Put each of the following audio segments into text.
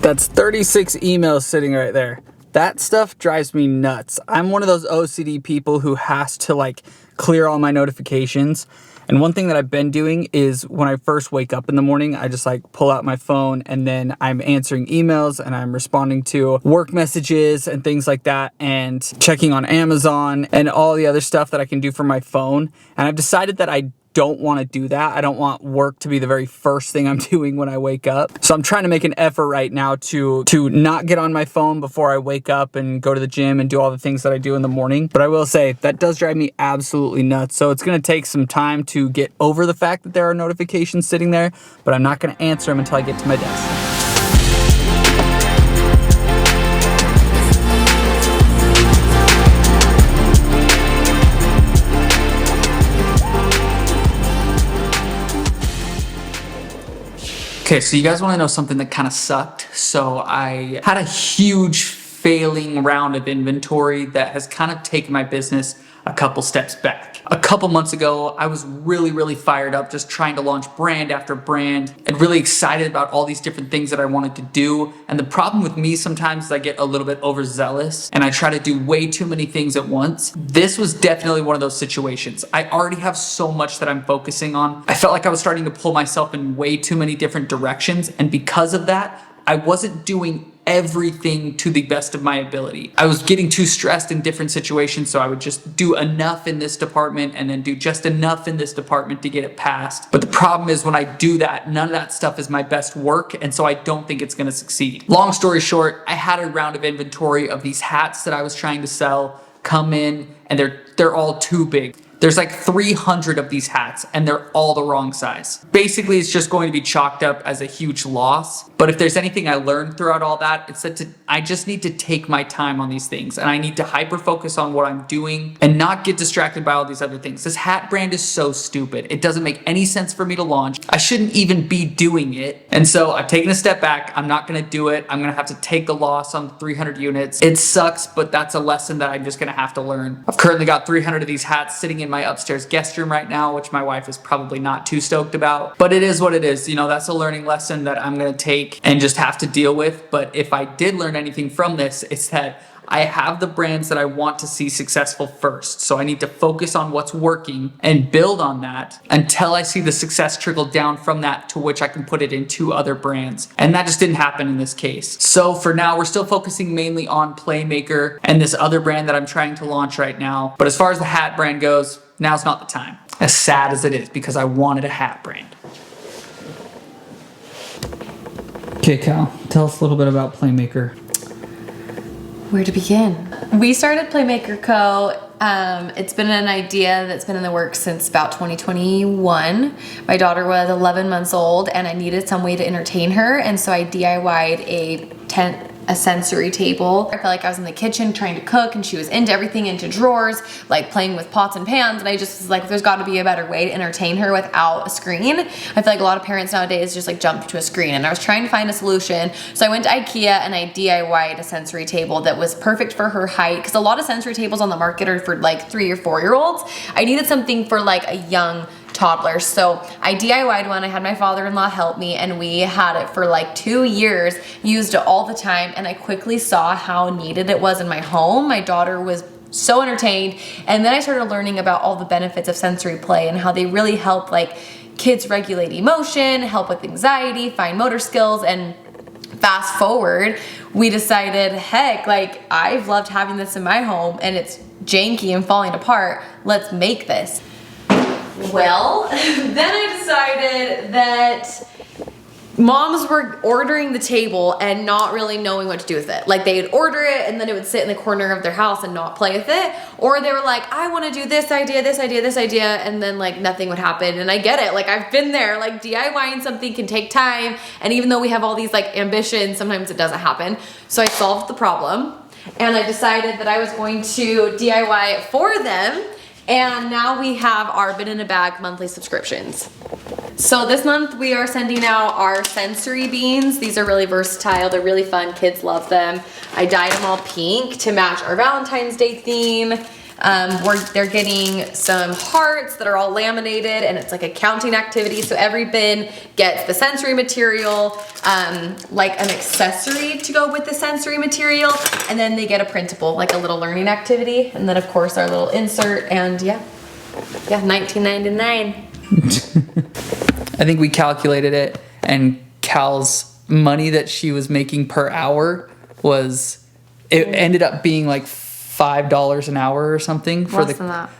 That's 36 emails sitting right there. That stuff drives me nuts. I'm one of those OCD people who has to like clear all my notifications. And one thing that I've been doing is when I first wake up in the morning, I just like pull out my phone and then I'm answering emails and I'm responding to work messages and things like that and checking on Amazon and all the other stuff that I can do from my phone. And I've decided that I don't want to do that. I don't want work to be the very first thing I'm doing when I wake up. So I'm trying to make an effort right now to not get on my phone before I wake up and go to the gym and do all the things that I do in the morning. But I will say that does drive me absolutely nuts. So it's going to take some time to get over the fact that there are notifications sitting there, but I'm not going to answer them until I get to my desk. Okay, so you guys want to know something that kind of sucked? So I had a huge failing round of inventory that has kind of taken my business a couple steps back. A couple months ago, I was really fired up just trying to launch brand after brand and really excited about all these different things that I wanted to do. And the problem with me sometimes is I get a little bit overzealous and I try to do way too many things at once. This was definitely one of those situations. I already have so much that I'm focusing on. I felt like I was starting to pull myself in way too many different directions. And because of that, I wasn't doing everything to the best of my ability. I was getting too stressed in different situations, so I would just do enough in this department and then do just enough in this department to get it passed. But the problem is when I do that, none of that stuff is my best work, and so I don't think it's gonna succeed. Long story short, I had a round of inventory of these hats that I was trying to sell come in, and they're all too big. There's like 300 of these hats and they're all the wrong size. Basically, it's just going to be chalked up as a huge loss. But if there's anything I learned throughout all that, it's that I just need to take my time on these things and I need to hyper focus on what I'm doing and not get distracted by all these other things. This hat brand is so stupid. It doesn't make any sense for me to launch. I shouldn't even be doing it. And so I've taken a step back. I'm not gonna do it. I'm gonna have to take the loss on 300 units. It sucks, but that's a lesson that I'm just gonna have to learn. I've currently got 300 of these hats sitting in my upstairs guest room right now, which my wife is probably not too stoked about, but it is what it is. You know, that's a learning lesson that I'm gonna take and just have to deal with. But if I did learn anything from this, it's that I have the brands that I want to see successful first. So I need to focus on what's working and build on that until I see the success trickle down from that to which I can put it into other brands. And that just didn't happen in this case. So for now, we're still focusing mainly on Playmaker and this other brand that I'm trying to launch right now. But as far as the hat brand goes, now's not the time. As sad as it is, because I wanted a hat brand. Okay, Cal, tell us a little bit about Playmaker. Where to begin? We started Playmaker Co. It's been an idea that's been in the works since about 2021. My daughter was 11 months old and I needed some way to entertain her, and so I DIY'd a sensory table. I felt like I was in the kitchen trying to cook and she was into everything, into drawers, like playing with pots and pans, and I just was like, there's got to be a better way to entertain her without a screen. I feel like a lot of parents nowadays just like jump to a screen, and I was trying to find a solution. So I went to IKEA and I DIY'd a sensory table that was perfect for her height, because a lot of sensory tables on the market are for like 3 or 4 year olds. I needed something for like a young toddler. So I DIY'd one. I had my father-in-law help me, and we had it for like 2 years, used it all the time, and I quickly saw how needed it was in my home. My daughter was so entertained, and then I started learning about all the benefits of sensory play and how they really help like kids regulate emotion, help with anxiety, fine motor skills. And fast forward, we decided, heck, like I've loved having this in my home and it's janky and falling apart. Let's make this. Well, then I decided that moms were ordering the table and not really knowing what to do with it. Like they'd order it and then it would sit in the corner of their house and not play with it. Or they were like, I want to do this idea, this idea, this idea, and then like nothing would happen. And I get it. Like I've been there. Like DIYing something can take time. And even though we have all these like ambitions, sometimes it doesn't happen. So I solved the problem and I decided that I was going to DIY it for them. And now we have our Bin in a Bag monthly subscriptions. So this month we are sending out our sensory beans. These are really versatile. They're really fun. Kids love them. I dyed them all pink to match our Valentine's Day theme. They're getting some hearts that are all laminated, and it's like a counting activity. So every bin gets the sensory material, like an accessory to go with the sensory material, and then they get a printable, like a little learning activity, and then of course our little insert, and yeah, $19.99. I think we calculated it, and Cal's money that she was making per hour it ended up being like $5 an hour or something. Less than that.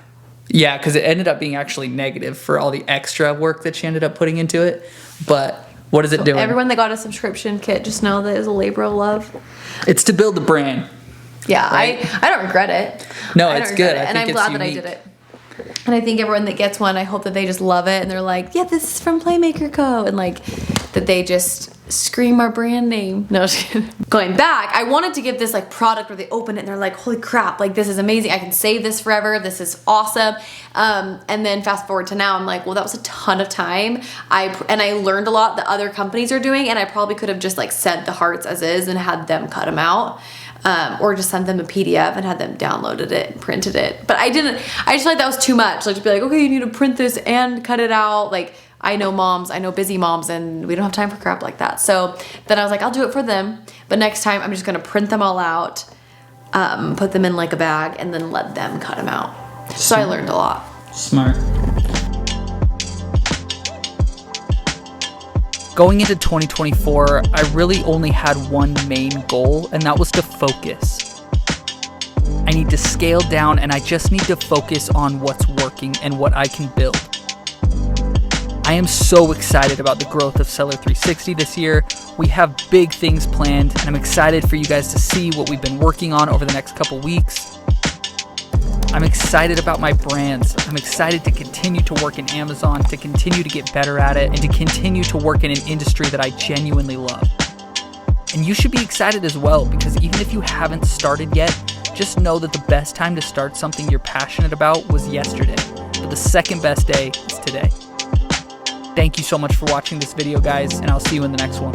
Yeah, because it ended up being actually negative for all the extra work that she ended up putting into it. But what is it doing? Everyone that got a subscription kit, just know that it was a labor of love. It's to build the brand. Yeah, right? I don't regret it. No, it's good. And I'm glad that I did it. And I think everyone that gets one, I hope that they just love it and they're like, yeah, this is from Playmaker Co. And like that they just scream our brand name. No, just kidding. Going back, I wanted to give this like product where they open it and they're like, holy crap, like this is amazing. I can save this forever. This is awesome. And then fast forward to now, I'm like, well, that was a ton of time. I learned a lot that other companies are doing, and I probably could have just like sent the hearts as is and had them cut them out. Or just sent them a PDF and had them downloaded it and printed it. But I didn't, I just felt like that was too much. Like to be like, okay, you need to print this and cut it out. Like I know busy moms, and we don't have time for crap like that. So then I was like, I'll do it for them. But next time I'm just gonna print them all out, put them in like a bag, and then let them cut them out. So I learned a lot. Smart. Going into 2024, I really only had one main goal, and that was to focus. I need to scale down, and I just need to focus on what's working and what I can build. I am so excited about the growth of Seller 360 this year. We have big things planned, and I'm excited for you guys to see what we've been working on over the next couple weeks. I'm excited about my brands. I'm excited to continue to work in Amazon, to continue to get better at it, and to continue to work in an industry that I genuinely love. And you should be excited as well, because even if you haven't started yet, just know that the best time to start something you're passionate about was yesterday, but the second best day is today. Thank you so much for watching this video, guys, and I'll see you in the next one.